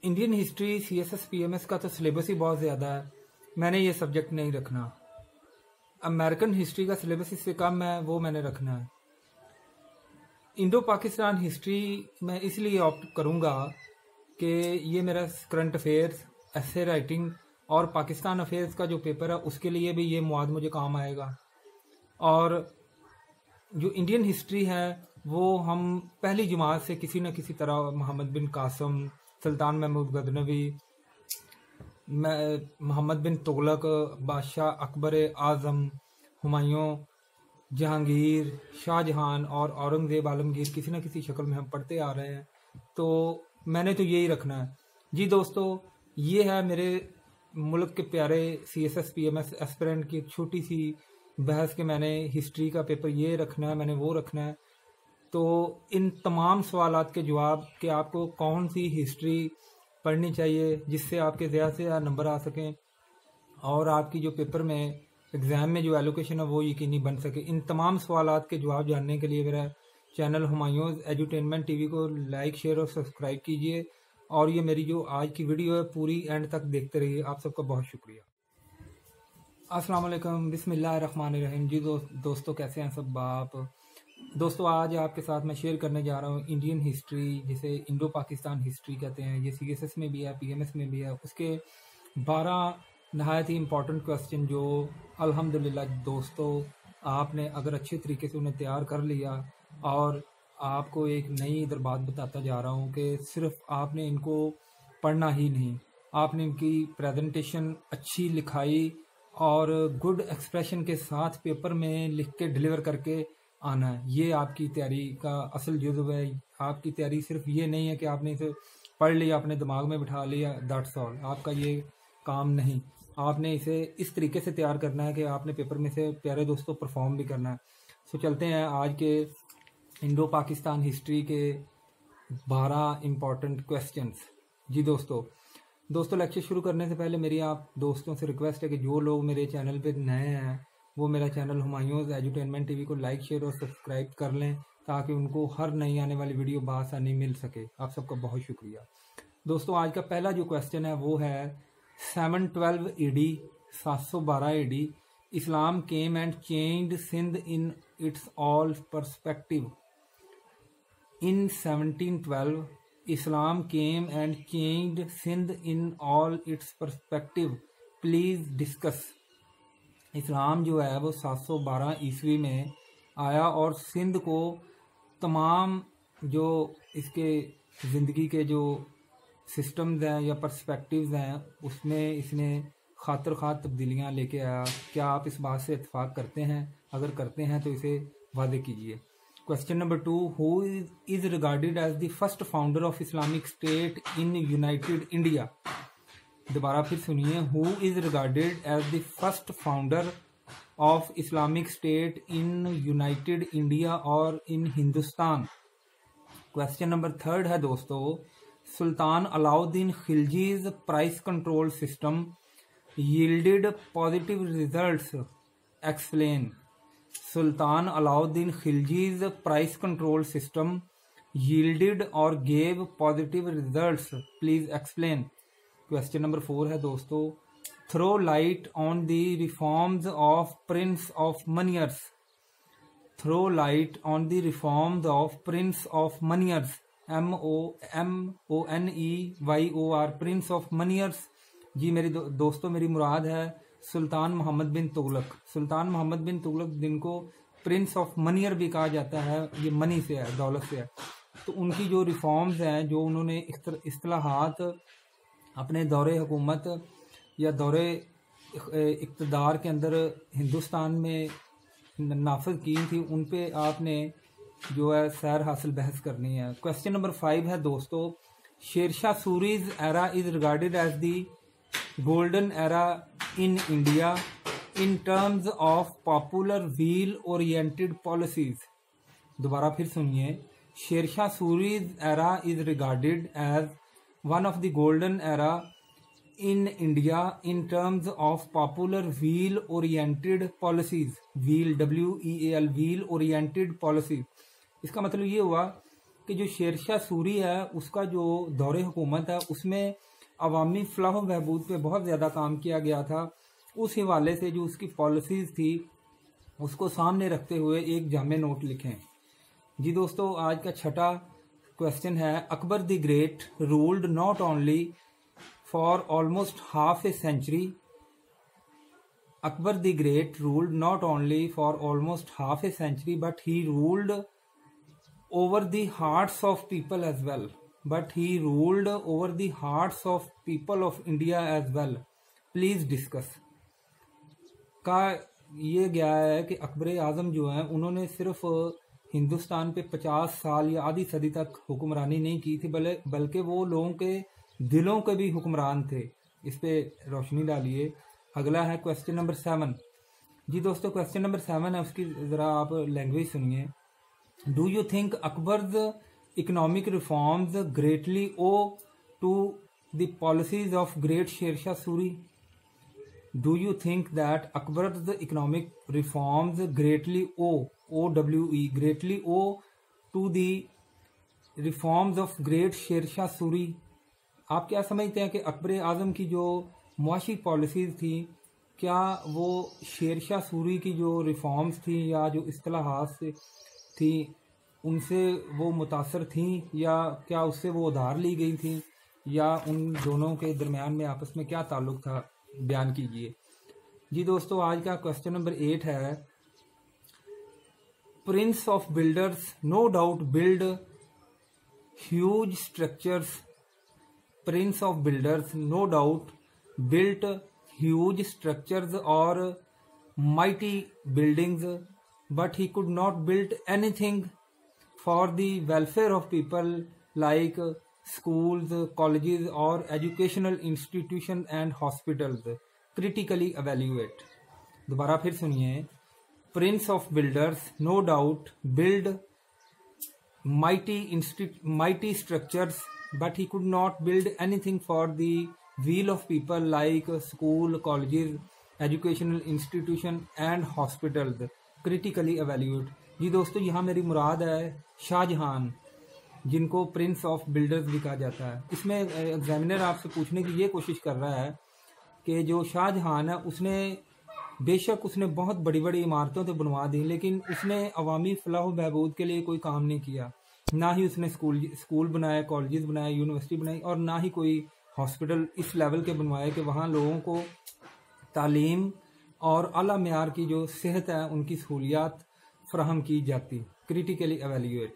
Indian history CSS PMS का तो syllabus ही बहुत ज़्यादा है। मैंने ये सब्जेक्ट नहीं रखना। अमेरिकन हिस्ट्री का सिलेबस इससे कम है, वो मैंने रखना है। इंडो पाकिस्तान हिस्ट्री मैं इसलिए ऑप्ट करूँगा कि ये मेरा करंट अफेयर्स, एसे राइटिंग और पाकिस्तान अफेयर्स का जो पेपर है उसके लिए भी ये मवाद मुझे काम आएगा। और जो इंडियन हिस्ट्री है वो हम पहली जमात से किसी न किसी तरह मोहम्मद बिन कासम, सुल्तान महमूद गजनवी, मोहम्मद बिन तुगलक, बादशाह अकबर आज़म, हुमायूं, जहांगीर, शाहजहां और औरंगज़ेब आलमगीर किसी न किसी शक्ल में हम पढ़ते आ रहे हैं। तो मैंने तो यही रखना है। जी दोस्तों, ये है मेरे मुल्क के प्यारे CSS PMS एस्पिरेंट की एक छोटी सी बहस के मैंने हिस्ट्री का पेपर ये रखना है, मैंने वो रखना है। तो इन तमाम सवालात के जवाब कि आपको कौन सी हिस्ट्री पढ़नी चाहिए जिससे आपके ज़्यादा से ज़्यादा नंबर आ सकें और आपकी जो पेपर में एग्ज़ाम में जो एलोकेशन है वो यकीनी बन सके, इन तमाम सवालात के जवाब जानने के लिए मेरा चैनल हुमायूंस एजुटेनमेंट TV को लाइक, शेयर और सब्सक्राइब कीजिए। और ये मेरी जो आज की वीडियो है पूरी एंड तक देखते रहिए। आप सबका बहुत शुक्रिया। अस्सलाम वालेकुम, बिस्मिल्लाहिर्रहमानिर्रहीम। जी दोस्तों, कैसे हैं सब आप? दोस्तों, आज आपके साथ मैं शेयर करने जा रहा हूँ इंडियन हिस्ट्री, जिसे इंडो पाकिस्तान हिस्ट्री कहते हैं। ये CSS में भी है, PMS में भी है। उसके 12 नहायत ही इम्पॉर्टेंट क्वेश्चन जो अल्हम्दुलिल्लाह दोस्तों आपने अगर अच्छे तरीके से उन्हें तैयार कर लिया, और आपको एक नई इधर बात बताता जा रहा हूँ कि सिर्फ आपने इनको पढ़ना ही नहीं, आपने इनकी प्रेजेंटेशन अच्छी लिखाई और गुड एक्सप्रेशन के साथ पेपर में लिख के डिलीवर करके आना है। ये आपकी तैयारी का असल जुज़्व है। आपकी तैयारी सिर्फ ये नहीं है कि आपने इसे पढ़ लिया, अपने दिमाग में बिठा लिया, दैट्स ऑल। आपका ये काम नहीं। आपने इसे इस तरीके से तैयार करना है कि आपने पेपर में से प्यारे दोस्तों परफॉर्म भी करना है। सो चलते हैं आज के इंडो पाकिस्तान हिस्ट्री के 12 इम्पॉर्टेंट क्वेश्चंस। जी दोस्तों लेक्चर शुरू करने से पहले मेरी आप दोस्तों से रिक्वेस्ट है कि जो लोग मेरे चैनल पे नए हैं वो मेरा चैनल हुमायूंस एजुटेनमेंट TV को लाइक, शेयर और सब्सक्राइब कर लें ताकि उनको हर नई आने वाली वीडियो बआसानी मिल सके। आप सबका बहुत शुक्रिया। दोस्तों, आज का पहला जो क्वेश्चन है वो है 712 AD, 712 AD, Islam came and changed Sindh in its all perspective. In 1712, Islam came and changed Sindh in all its perspective. Please discuss. इस्लाम जो है वो 712 ईस्वी में आया और सिंध को तमाम जो इसके ज़िंदगी के जो सिस्टम्स हैं या पर्सपेक्टिव्स हैं उसमें इसने खातर खा तब्दीलियाँ लेके आया। क्या आप इस बात से इत्तेफाक करते हैं? अगर करते हैं तो इसे वादे कीजिए। Question number 2, who is regarded as the first founder of Islamic state in united India? दोबारा फिर सुनिए, who is regarded as the first founder of Islamic state in united India और इन हिंदुस्तान? क्वेश्चन नंबर 3 है दोस्तों, Sultan Alauddin Khilji's price control system yielded positive results, explain. Sultan Alauddin Khilji's price control system yielded or gave positive results, please explain. Question number 4 है दोस्तों, throw light on the reforms of prince of moneyers. Throw light on the reforms of prince of moneyers, MONEYOR, prince of moneyers. जी मेरी दोस्तों, मेरी मुराद है सुल्तान मोहम्मद बिन तुगलक। सुल्तान मोहम्मद बिन तुगलक जिनको Prince of Maniyar भी कहा जाता है, ये मनी से है, दौलत से है। तो उनकी जो रिफॉर्म्स हैं, जो उन्होंने इस्तिलाहात अपने दौरे हुकूमत या दौरे इक़्तिदार के अंदर हिंदुस्तान में नाफिज की थी, उन पे आपने जो है सैर हासिल बहस करनी है। क्वेश्चन नंबर 5 है दोस्तों, Shershah Suri's era is regarded as the golden era in India in terms of popular weal oriented policies. दोबारा फिर सुनिए, Shershah Suri's era is regarded as one of the golden era in India in terms of popular weal oriented policies. Weal WEAL, weal oriented policy. इसका मतलब ये हुआ कि जो शेरशाह सूरी है उसका जो दौरे हुकूमत है उसमें अवामी फलाह बहबूद पे बहुत ज़्यादा काम किया गया था। उस हवाले से जो उसकी पॉलिसीज़ थी उसको सामने रखते हुए एक जामे नोट लिखें। जी दोस्तों, आज का छठा क्वेश्चन है, Akbar the great ruled not only for almost half a century. Akbar the Great ruled not only for almost half a century, but he ruled over the hearts of people as well. But he ruled over the hearts of people of India as well. Please discuss. का ये गया है कि अकबर आज़म जो हैं उन्होंने सिर्फ हिंदुस्तान पे 50 साल या आधी सदी तक हुक्मरानी नहीं की थी, बल्कि वो लोगों के दिलों के भी हुक्मरान थे। इस पे रोशनी डालिए। अगला है क्वेश्चन नंबर 7। जी दोस्तों, क्वेश्चन नंबर 7 है, उसकी ज़रा आप लैंग्वेज सुनिए। Do you think Akbar's economic reforms greatly owe to the policies of great Shershah Suri? Do you think that Akbar's economic reforms greatly greatly owe to the reforms of great Shershah Suri? आप क्या समझते हैं कि अकबर आज़म की जो मुआशी पॉलिसीज़ थी, क्या वो शेरशाह सूरी की जो रिफॉर्म्स थी या जो इस्तिलाहात थी उनसे वो मुतासर थी, या क्या उससे वो उधार ली गई थी, या उन दोनों के दरमियान में आपस में क्या ताल्लुक़ था? बयान कीजिए। जी दोस्तों, आज का क्वेश्चन नंबर 8 है, prince of builders no doubt build huge structures. Prince of builders no doubt built huge structures or mighty buildings, but he could not build anything for the welfare of people like schools, colleges or educational institutions and hospitals. Critically evaluate. दोबारा फिर सुनिए। Prince of builders no doubt build mighty structures, but he could not build anything for the weal of people like school, colleges, educational institution and hospitals. Critically evaluate. जी दोस्तों, यहाँ मेरी मुराद है शाहजहां, जिनको Prince of builders भी कहा जाता है। इसमें एग्जामिनर आपसे पूछने की ये कोशिश कर रहा है कि जो शाहजहां है उसने बेशक उसने बहुत बड़ी बड़ी इमारतों तो बनवा दी, लेकिन उसने अवामी फलाह बहबूद के लिए कोई काम नहीं किया। ना ही उसने स्कूल बनाए, कॉलेजेस बनाए, यूनिवर्सिटी बनाई, और ना ही कोई हॉस्पिटल इस लेवल के बनवाए कि वहाँ लोगों को तालीम और आला मेयार की जो सेहत है उनकी सहूलियात फराहम की जाती। Critically evaluate.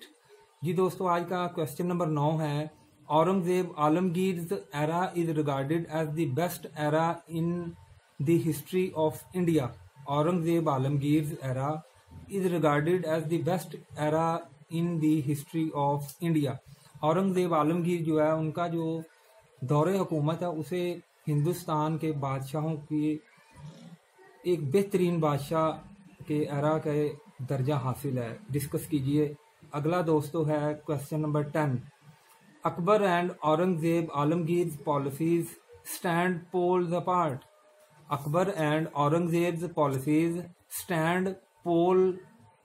जी दोस्तों, आज का क्वेश्चन नंबर 9 है, Aurangzeb Alamgir's era is regarded as the best era in the history of India. Aurangzeb Alamgir's era is regarded as the best era in the history of India. Aurangzeb Alamgir जो है उनका जो दौरे हुकूमत है उसे हिंदुस्तान के बादशाहों की एक बेहतरीन बादशाह के एरा का दर्जा हासिल है। डिस्कस कीजिए। अगला दोस्तों है question number 10। Akbar and Aurangzeb Alamgir policies stand poles apart. Akbar and Aurangzeb policies stand pole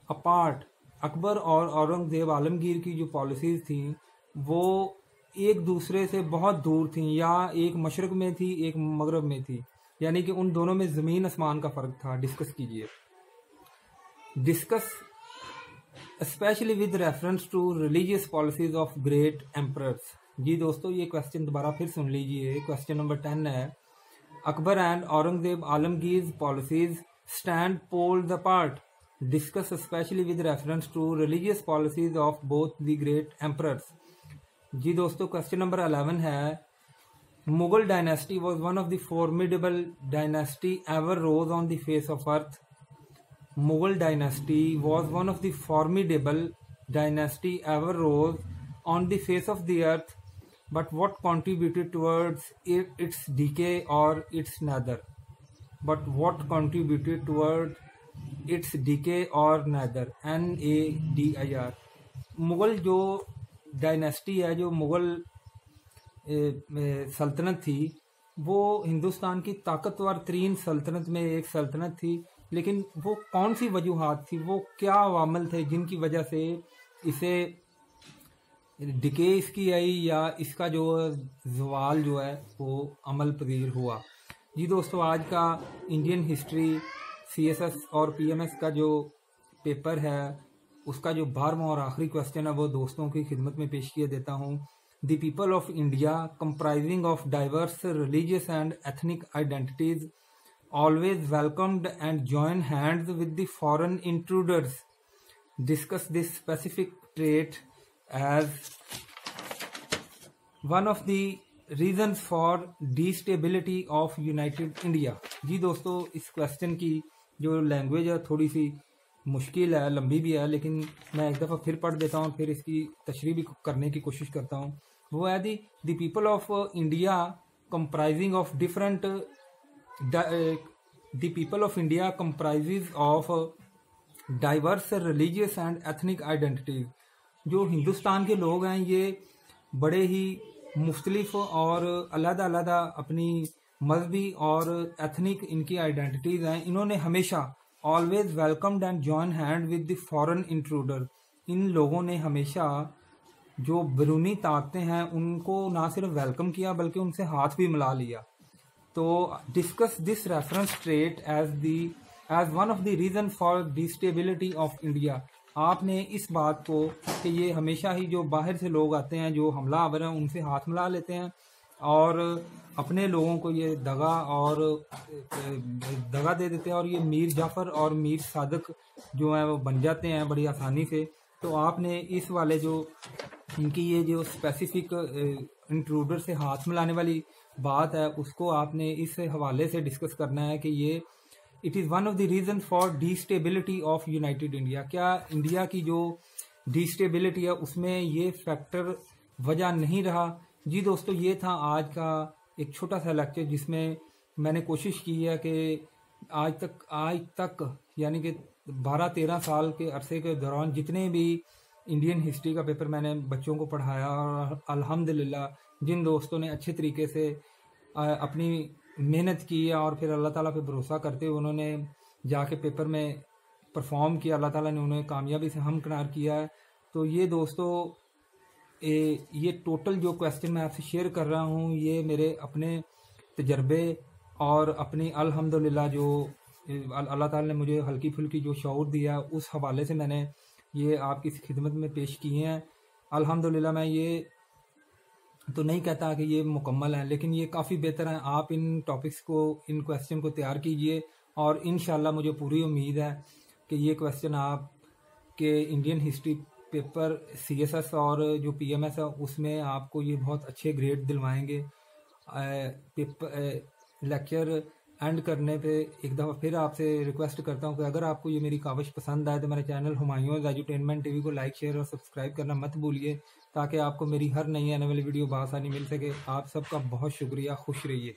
apart. Akbar और औरंगजेब आलमगीर की जो पॉलिसीज़ थी वो एक दूसरे से बहुत दूर थी, या एक मशरक़ में थी एक मगरब में थी, यानी कि उन दोनों में ज़मीन आसमान का फ़र्क था। डिस्कस कीजिए। Discuss specially with reference to religious policies of great emperors. जी दोस्तों, ये क्वेश्चन दोबारा फिर सुन लीजिए। क्वेश्चन नंबर 10 है, Akbar and Aurangzeb Alamgir policies stand poles apart. Discuss especially with reference to religious policies of both the great emperors. जी दोस्तों, question number 11 है, Mughal dynasty was one of the formidable dynasty ever rose on the face of earth. Mughal dynasty was one of the formidable dynasty ever rose on the face of the earth, but what contributed towards its decay or its neither? But what contributed towards its decay और nadir. NADIR। Mughal जो dynasty है, जो मुग़ल सल्तनत थी, वो हिंदुस्तान की ताकतवर तरीन सल्तनत में एक सल्तनत थी, लेकिन वो कौन सी वजूहात थी, वो क्या अवामल थे जिनकी वजह से इसे डिके इसकी आई या इसका जो जवाल जो है वो अमल पजीर हुआ। जी दोस्तों, आज का इंडियन हिस्ट्री CSS और PMS का जो पेपर है उसका जो 12वां और आखिरी क्वेश्चन है वो दोस्तों की खिदमत में पेश किया देता हूँ। The people of India comprising of diverse religious and ethnic identities always welcomed and joined hands with the foreign intruders. Discuss this specific trait as one of the reasons for destability of United India. जी दोस्तों, इस question की जो language है थोड़ी सी मुश्किल है, लंबी भी है, लेकिन मैं एक दफ़ा फिर पढ़ देता हूँ, फिर इसकी तशरीह भी करने की कोशिश करता हूँ। वो है the people of India comprising of different the people of India comprises of diverse religious and ethnic identities. जो हिंदुस्तान के लोग हैं ये बड़े ही मुख्तलिफ और अलग-अलग अपनी मजहबी और एथनिक इनकी आइडेंटिटीज हैं। इन्होंने हमेशा always welcomed and join hand with the foreign intruder. इन लोगों ने हमेशा जो बैरूनी ताकतें हैं उनको ना सिर्फ वेलकम किया बल्कि उनसे हाथ भी मिला लिया। तो discuss this reference trait as one of the reason for destability of India. आपने इस बात को कि ये हमेशा ही जो बाहर से लोग आते हैं जो हमलावर हैं उनसे हाथ मिला लेते हैं और अपने लोगों को ये दगा दे देते हैं और ये मीर जाफ़र और मीर सादक जो है वो बन जाते हैं बड़ी आसानी से। तो आपने इस वाले जो इनकी ये जो स्पेसिफिक इंट्रूडर से हाथ मिलाने वाली बात है उसको आपने इस हवाले से डिस्कस करना है कि ये it is one of the reason for destability of united India. क्या इंडिया की जो डिस्टेबिलिटी है उसमें ये फैक्टर वजह नहीं रहा? जी दोस्तों, ये था आज का एक छोटा सा लेक्चर जिसमें मैंने कोशिश की है कि आज तक यानी कि 12-13 साल के अरसे के दौरान जितने भी इंडियन हिस्ट्री का पेपर मैंने बच्चों को पढ़ाया और अल्हम्दुलिल्लाह जिन दोस्तों ने अच्छे तरीके से अपनी मेहनत की और फिर अल्लाह ताला पे भरोसा करते हुए उन्होंने जाके पेपर में परफॉर्म किया, अल्लाह ताला ने उन्हें कामयाबी से हमकिनार किया है। तो ये दोस्तों ये टोटल जो क्वेश्चन मैं आपसे शेयर कर रहा हूँ ये मेरे अपने तजर्बे और अपनी अल्हम्दुलिल्लाह जो अल्लाह ताला ने मुझे हल्की फुल्की जो शऊर दिया उस हवाले से मैंने ये आपकी खिदमत में पेश किए हैं। अल्हम्दुलिल्लाह मैं ये तो नहीं कहता कि ये मुकम्मल है, लेकिन ये काफ़ी बेहतर है। आप इन टॉपिक्स को, इन क्वेश्चन को तैयार कीजिए और इंशाल्लाह मुझे पूरी उम्मीद है कि ये क्वेश्चन आप के इंडियन हिस्ट्री पेपर CSS और जो PMS है उसमें आपको ये बहुत अच्छे ग्रेड दिलवाएंगे। लेक्चर एंड करने पे एक दफ़ा फिर आपसे रिक्वेस्ट करता हूँ कि अगर आपको ये मेरी काविश पसंद आए तो मेरे चैनल हुमायूंस एजुटेनमेंट TV को लाइक, शेयर और सब्सक्राइब करना मत भूलिए ताकि आपको मेरी हर नई आने वाली वीडियो बआसानी मिल सके। आप सबका बहुत शुक्रिया, खुश रहिए।